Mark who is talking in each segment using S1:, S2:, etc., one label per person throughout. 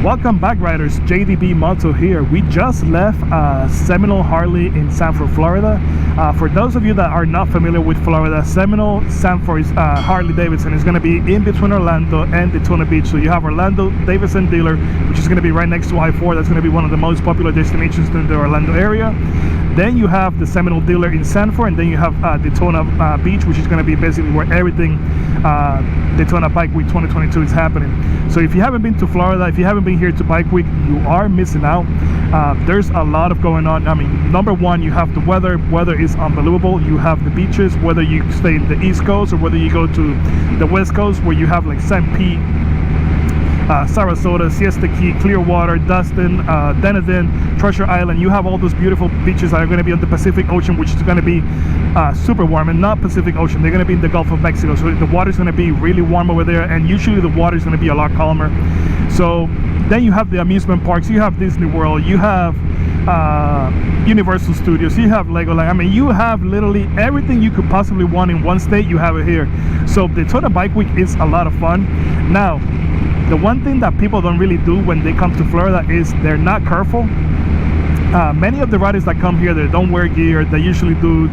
S1: Welcome back, riders. JDB Moto here. We just left Seminole Harley in Sanford, Florida. For those of you that are not familiar with Florida, Sanford Harley Davidson is going to be in between Orlando and Daytona Beach. So you have Orlando Davidson dealer, which is going to be right next to I-4. That's going to be one of the most popular destinations in the Orlando area. Then you have the Seminole dealer in Sanford, and then you have Daytona Beach, which is going to be basically where everything Daytona Bike Week 2022 is happening. So if you haven't been to Florida, if you haven't been here to Bike Week, you are missing out. There's a lot of going on. I mean, number one, you have the weather. Weather is unbelievable. You have the beaches, whether you stay in the East Coast or whether you go to the West Coast, where you have like St. Pete, Sarasota, Siesta Key, Clearwater, Dustin, Denison, Treasure Island. You have all those beautiful beaches that are going to be on the Pacific Ocean, which is going to be super warm, and not Pacific Ocean. They're going to be in the Gulf of Mexico, so the water is going to be really warm over there, and usually the water is going to be a lot calmer. So then you have the amusement parks. You have Disney World. You have Universal Studios. You have Legoland. I mean, you have literally everything you could possibly want in one state. You have it here. So Daytona Bike Week is a lot of fun. Now, the one thing that people don't really do when they come to Florida is they're not careful. Many of the riders that come here, they don't wear gear. They usually do,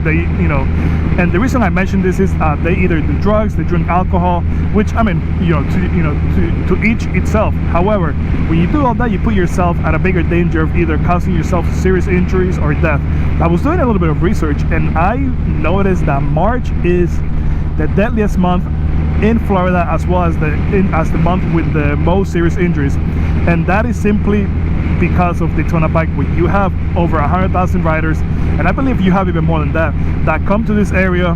S1: and the reason I mention this is they either do drugs, they drink alcohol, which, I mean, to each itself. However, when you do all that, you put yourself at a bigger danger of either causing yourself serious injuries or death. I was doing a little bit of research, and I noticed that March is the deadliest month in Florida, as well as the month with the most serious injuries, and that is simply because of Daytona Bike Week. You have over 100,000 riders, and I believe you have even more than that come to this area,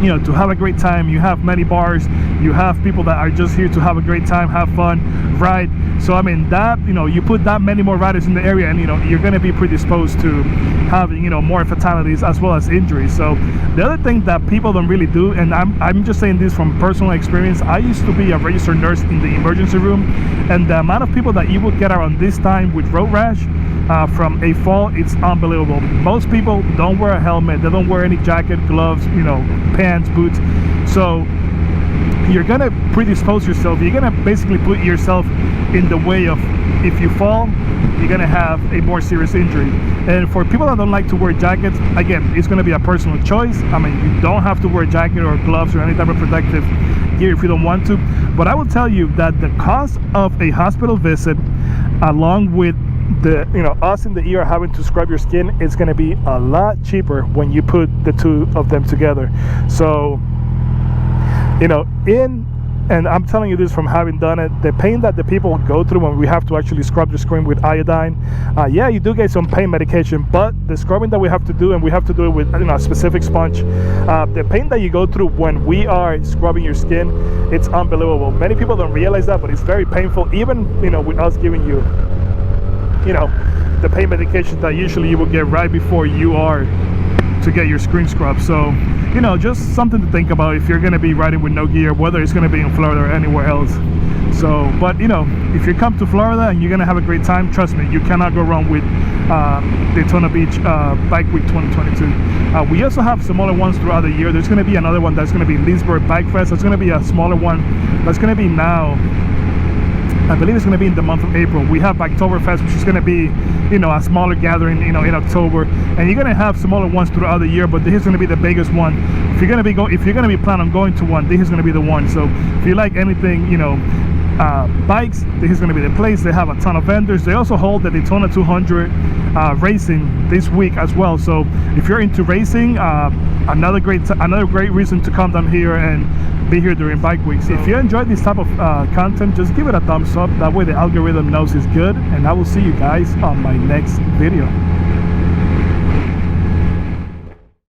S1: to have a great time. You have many bars, you have people that are just here to have a great time, have fun, ride. So I mean, that, you put that many more riders in the area, and you're going to be predisposed to having more fatalities as well as injuries. So the other thing that people don't really do, and I'm just saying this from personal experience, I used to be a registered nurse in the emergency room, and the amount of people that you would get around this time with road rash from a fall, it's unbelievable. Most people don't wear a helmet, they don't wear any jacket, gloves, pants, boots. So you're gonna predispose yourself. You're gonna basically put yourself in the way of, if you fall, you're gonna have a more serious injury. And for people that don't like to wear jackets, again, it's gonna be a personal choice. I mean, you don't have to wear a jacket or gloves or any type of protective gear if you don't want to. But I will tell you that the cost of a hospital visit, along with the us in the ER having to scrub your skin, is going to be a lot cheaper when you put the two of them together. So and I'm telling you this from having done it, the pain that the people go through when we have to actually scrub the screen with iodine, yeah, you do get some pain medication, but the scrubbing that we have to do, and we have to do it with a specific sponge, the pain that you go through when we are scrubbing your skin, it's unbelievable. Many people don't realize that, but it's very painful, even with us giving you the pain medication that usually you will get right before you are to get your screen scrubbed. So just something to think about if you're going to be riding with no gear, whether it's going to be in Florida or anywhere else. So but if you come to Florida and you're going to have a great time, trust me, you cannot go wrong with Daytona Beach Bike Week 2022. We also have smaller ones throughout the year. There's going to be another one that's going to be Leesburg Bike Fest. That's going to be a smaller one that's going to be now, I believe it's going to be in the month of April. We have Oktoberfest, which is going to be, a smaller gathering, in October, and you're going to have smaller ones throughout the year. But this is going to be the biggest one. If you're going to be planning on going to one, this is going to be the one. So if you like anything, bikes, this is going to be the place. They have a ton of vendors. They also hold the Daytona 200 racing this week as well. So if you're into racing, another great reason to come down here and be here during Bike Week. So if you enjoyed this type of content, just give it a thumbs up. That way the algorithm knows it's good, and I will see you guys on my next video.